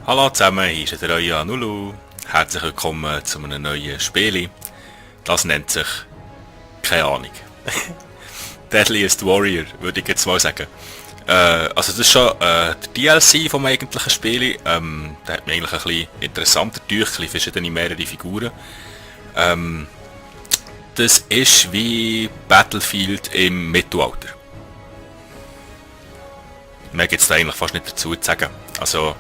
Hallo zusammen, hier ist der euer Nulu. Herzlich willkommen zu einem neuen Spiel. Das nennt sich, keine Ahnung, Deadliest Warrior, würde ich jetzt mal sagen. Also das ist schon der DLC vom eigentlichen Spiel. Der hat mich eigentlich ein bisschen interessanter durch, ein bisschen verschiedene, mehrere Figuren. Das ist wie Battlefield im Mittelalter. Mehr gibt es da eigentlich fast nicht dazu zu sagen. Also,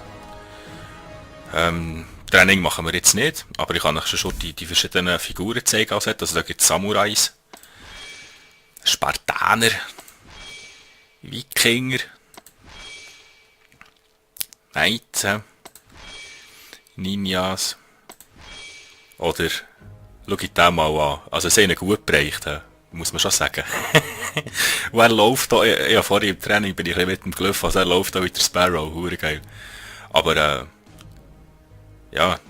Training machen wir jetzt nicht, aber ich kann euch schon die verschiedenen Figuren zeigen. Also da gibt es Samurais, Spartaner, Wikinger, Knights, Ninjas oder schau ich den mal an. Also sie haben ihn gut bereicht, muss man schon sagen. Und er läuft da, ja vorhin im Training bin ich ein bisschen mit dem gelaufen, also er läuft da wie der Sparrow, hure geil. Aber ja, ich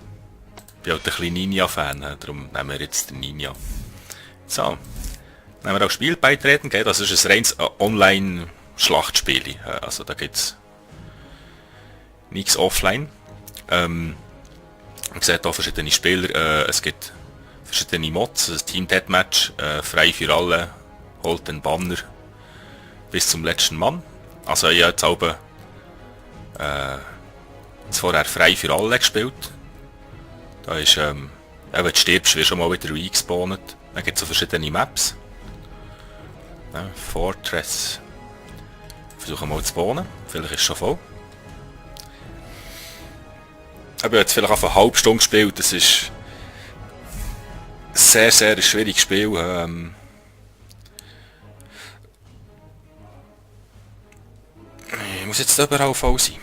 bin halt ein bisschen Ninja-Fan, darum nehmen wir jetzt den Ninja. So, nehmen wir auch Spiel beitreten, gell? Das ist ein reines Online-Schlachtspiel, also da gibt's nichts offline. Man sieht hier verschiedene Spieler, es gibt verschiedene Mods, ein Team Deathmatch, frei für alle, holt den Banner bis zum letzten Mann. Also ich habe jetzt auch vorher frei für alle gespielt. Da ist, wenn du stirbst, wirst du schon mal wieder reingespawnt. Dann gibt es so verschiedene Maps. Fortress. Versuchen mal zu spawnen. Vielleicht ist es schon voll. Ich habe jetzt vielleicht auf eine halbe Stunde gespielt. Das ist sehr, sehr ein schwieriges Spiel. Ich muss jetzt überall voll sein.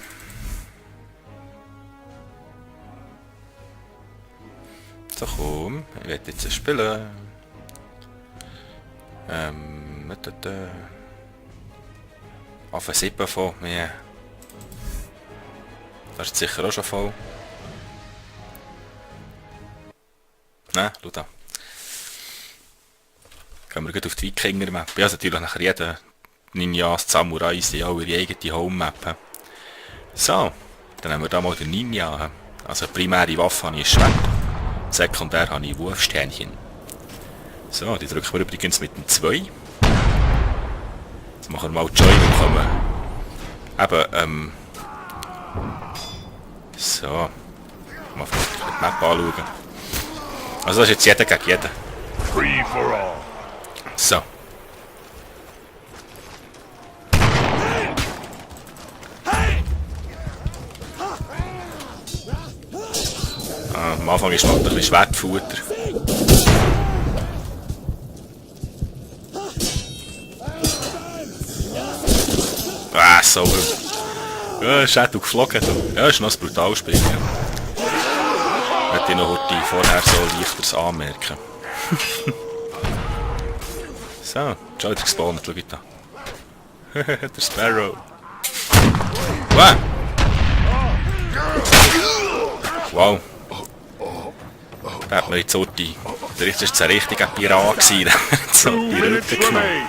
So komm, ich werde jetzt spielen. Auf 7 von mir. Das ist sicher auch schon voll. Ne, schau da. Gehen wir gut auf die Wikinger-Map. Ja, natürlich nachher jeder Ninjas, Samurais, die auch ihre eigene Home-Map. So, dann haben wir da mal den Ninja. Also primäre Waffe habe ich ein Schwert. Sekundär habe ich Wurfsternchen. So, die drücken wir übrigens mit dem 2. Jetzt machen wir mal Joy und kommen. Eben, so. Mal die Map anschauen. Also das ist jetzt jeder gegen jeden. Free for all. So. Am Anfang ist man ein bisschen Schwertfutter. So. Ja, ist auch geflogen. Ja, ist noch ein brutales Spiel. Ja. Hätte ich noch heute vorher so leichteres anmerken. So, schon wieder gespawnt, schau da. Der Sparrow. Wow! Wow. Da hat man jetzt so das ist ein richtiger Pirat gewesen. So die Rücken genommen.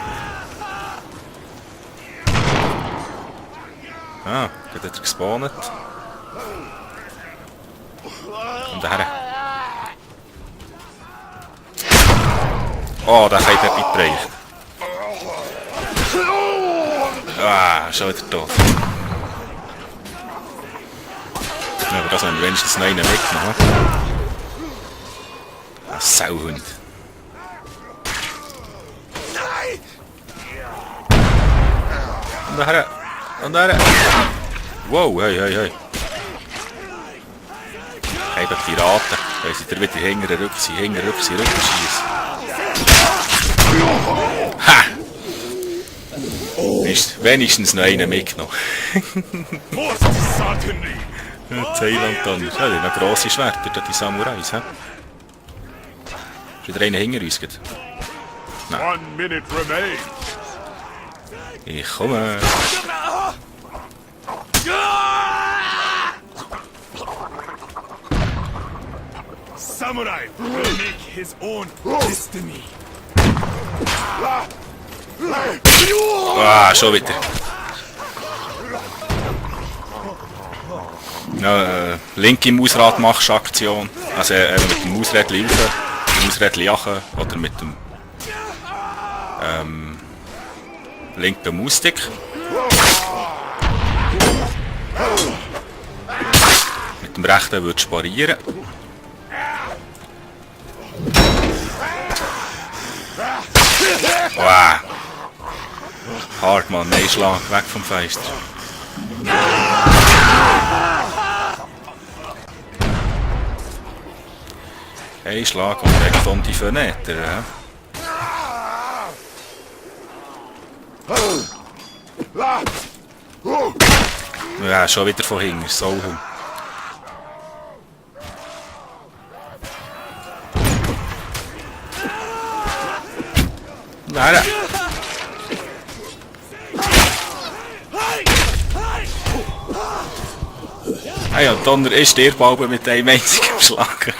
Ah, da hat er gespawnt. Und daher. Oh, da hat er mitgebracht. Ah, schon wieder tot. Ja, aber das haben wir wenigstens noch einen weggenommen. Ein Sauhund. Und daher. Wow, hey, hey, hey. Eben Piraten. Wenn sie da wieder hinten rüber schießen. Ha! Ist wenigstens noch einen mitgenommen. Ja, Thailand dann. Ja, die haben noch grosse Schwerter, die Samurais. He? Ist wieder einer hinter uns? Nein. 1 minute remains. Ich komme. Samurai will make his own destiny. Ah, schon wieder. Ja, linke Mausrad-Machsch-Aktion. Also mit dem Mausrädchen rauf, mit dem Mausrädchen jachen oder mit dem linken Mausstick. Mit dem rechten würde ich parieren. Wow. Hart, Mann. Nein, Schlag. Weg vom Fenster. Ein Schlag und weg von die Fenster. Ja, schon wieder von hinten. So. Nein. Ah ja, Donner ist der Ball mit einem einzigen Schlag.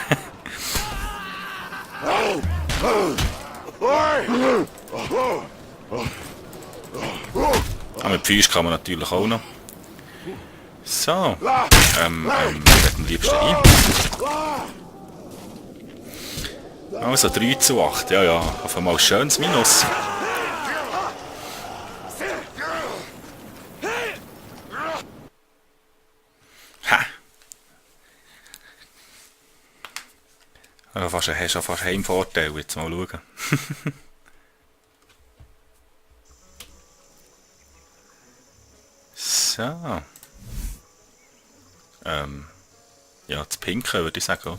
Mit Füßen kann man natürlich auch noch. So. Mit dem liebsten ein. Also 3:8. Ja, ja. Auf einmal ein schönes Minus. Ha. Also hast du fast Heimvorteil. Jetzt mal schauen. So. Ja, das Pinke würde ich sagen, oder?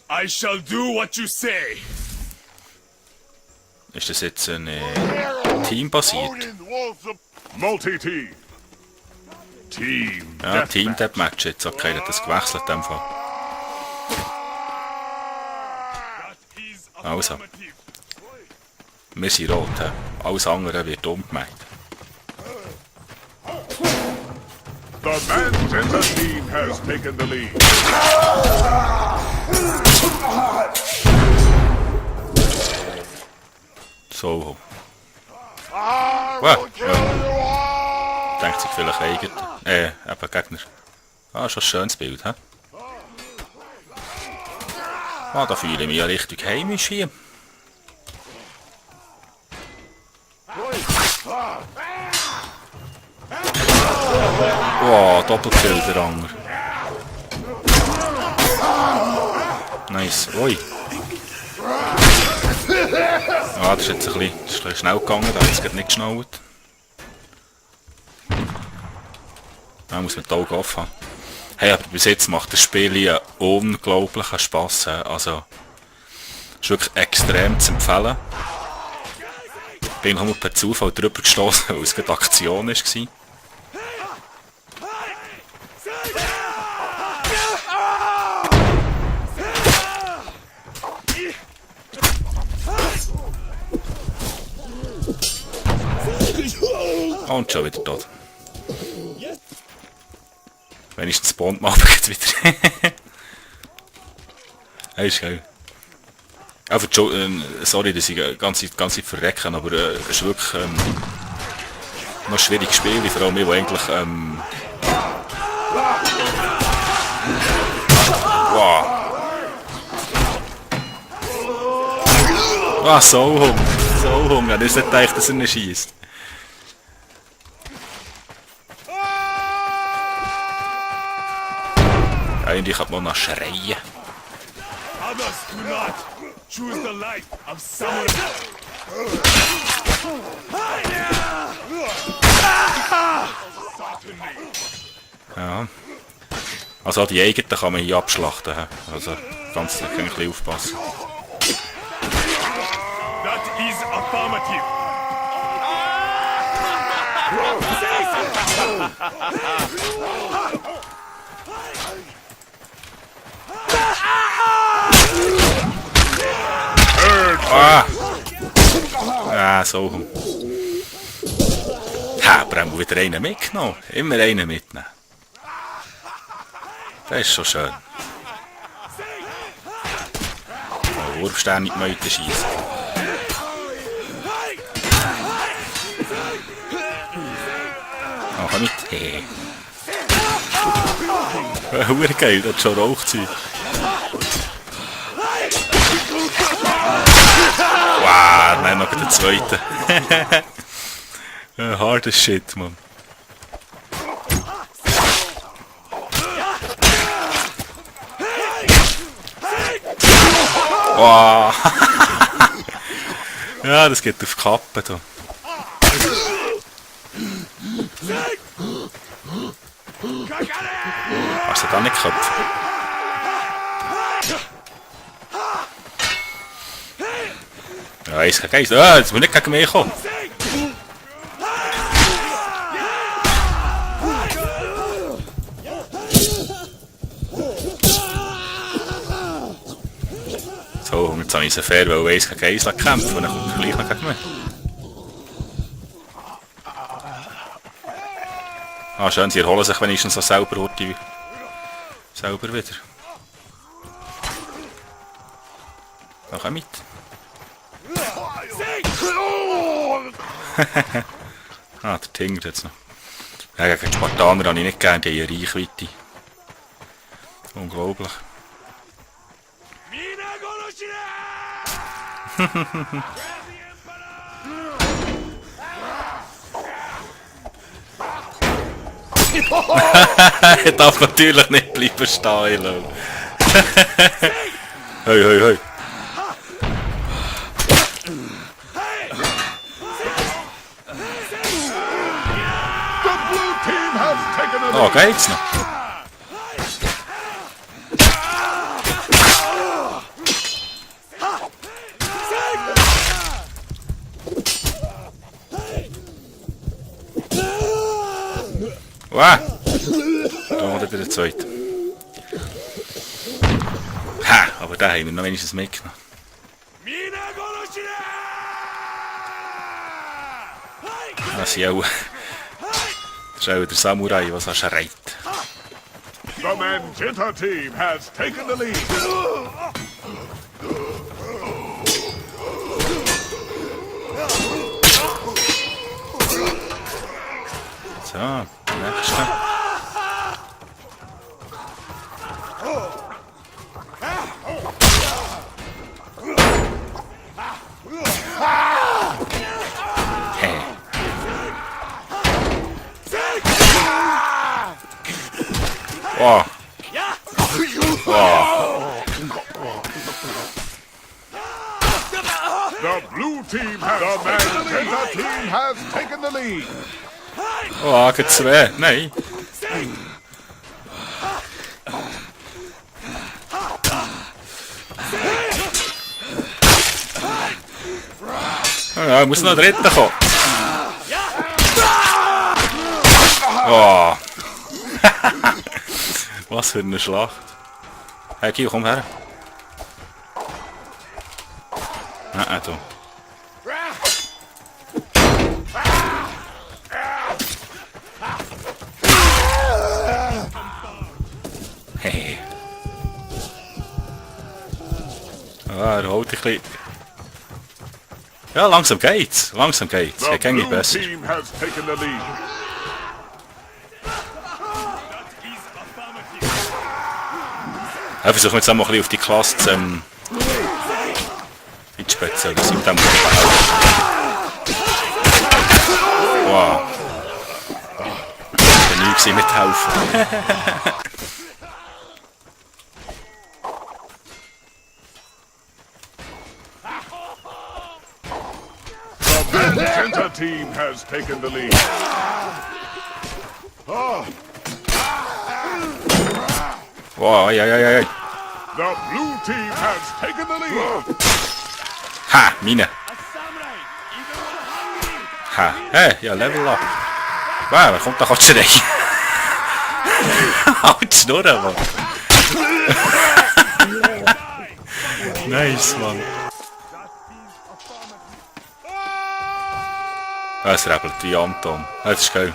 I shall do what you say. Ist das jetzt ein Team basiert? Multi-team. Team. Ja, Team Deathmatch jetzt. Okay, hat das gewechselt in dem Fall. Also. Wir sind rot, he? Alles andere wird umgemeint. The man in the team has taken the lead. So. Wow. Ja. Denkt sich vielleicht eigen. Eben Gegner. Ah, schon ein schönes Bild, he? Ah, da fühle ich mich ja richtig heimisch hier. Wow, Doppelkill der Anger. Nice. Ui. Ah, das ist jetzt ein bisschen schnell gegangen, da hat es nicht geschnallt. Da muss man die Augen offen haben. Hey, aber bis jetzt macht das Spiel hier unglaublichen Spass. Also, es ist wirklich extrem zu empfehlen. Ich bin nur per Zufall drüber gestoßen, weil es gerade Aktion war. Und schon wieder tot. Wenigstens spawnt man aber jetzt wieder. Das ist geil. Einfach, sorry, dass ich die ganze Zeit verrecken, aber es ist wirklich noch ein schwieriges Spiel, vor allem ich, wo eigentlich wow. Ah, so Hunger. So Hunger. Das ist nicht gedacht, dass er nicht schießt. Eigentlich kann man noch schreien. Others do not. Choose the life of samurai. Ja. Also die eigenen kann man hier abschlachten. Also ganz ein bisschen aufpassen. That is affirmative. Ah! Ah, so. Ha, aber haben wir wieder einen mitgenommen. Immer einen mitnehmen. Das ist schon schön. Wurfstern in die Meute schießen. komm mit. Hey. Hure geil, das hat schon Rauchzeug. Wow, nein, noch der zweite. Hard as shit, man. Wow. Ja, das geht auf die Kappe da. Hast du da nicht gehabt? Ja, ist kein Geist. Ah, jetzt muss nicht gegen mich kommen. So, und jetzt habe ich so fair, weil Eis gegen Eis kämpfen und dann kommt er gleich noch gegen mich. Ah, schön, sie erholen sich wenigstens so selber wieder. Na, komm mit. Ah, der tingert jetzt noch. Ja, gegen die Spartaner habe ich nicht gern, die haben eine Reichweite. Unglaublich. Er darf natürlich nicht bleiben stehen. Hoi, hoi, hoi. Oh, geht's noch? Wow! Da kommt der zweite. Ha! Aber da haben wir noch wenigstens mitgenommen. Das ist auch... Das ist auch der Samurai, was er schreit. The Magenta team has taken the lead. So, nächste. Hey. Wow. Wow. The blue team has taken the lead. Oh, geht zwei. Nein. Ja, muss noch der Dritte kommen. Oh. Was für eine Schlacht. Hey, Kio, komm her. Nein, du. Hey. Ah, er holt dich ein bisschen. Ja, langsam geht's. Langsam geht's. The Er geht nicht blue besser. team has taken the lead. Ich versuche jetzt auch mal ein bisschen auf die Klasse zu einzuspitzen. Das sind dann wow. Ich war nie gewesen mithelfen. The Magenta team has taken the lead. Wow, ai. The blue team has taken the lead. Ha, meine. Ha, hey, ja, Level up. Wow, wer kommt da gerade rein? Halt Schnurren, Mann. Nice, Mann. Es rebelt wie Anton. Das ist geil.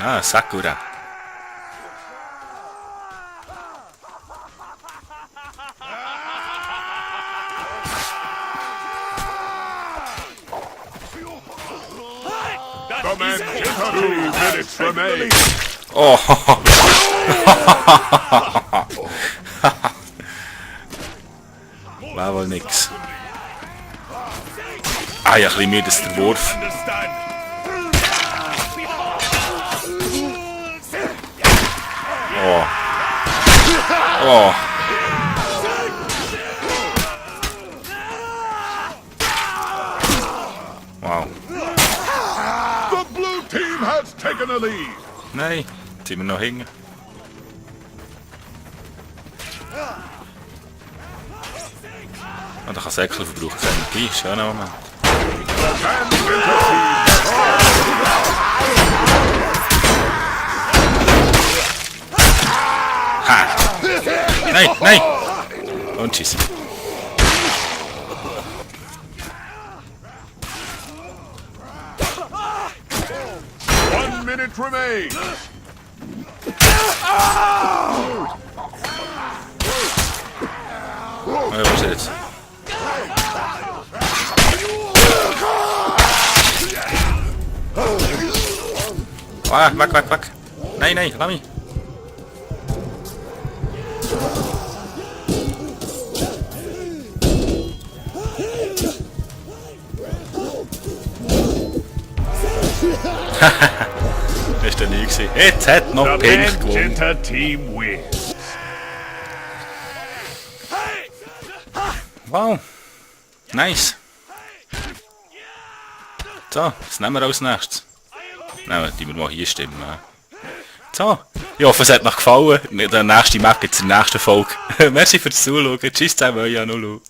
Ah, Sakura. The Magenta team minutes remain. Oh. War wohl nix. Ah ja, ein bisschen müde ist der Wurf. Understand? Oh. Oh. Wow. The blue team has taken a lead. Nein, jetzt sind wir noch hängen. Und da kann Säckchen verbrauchen. Energie, schöner Moment. And intercede. Ha! Nein, nein! Und tschüss. 1 minute remains. Oh, was ist jetzt? Ah, weg. Nein, lass mich. Das war nie gewesen. Jetzt hat noch The Pink gewonnen. Magenta team wins. Wow. Nice. So, was nehmen wir als nächstes? Nein, die wir mal hier stimmen. So. Ich hoffe, es hat euch gefallen. Der nächste Map gibt es in der nächsten Folge. Merci fürs Zuschauen. Tschüss zusammen, euer Nulu.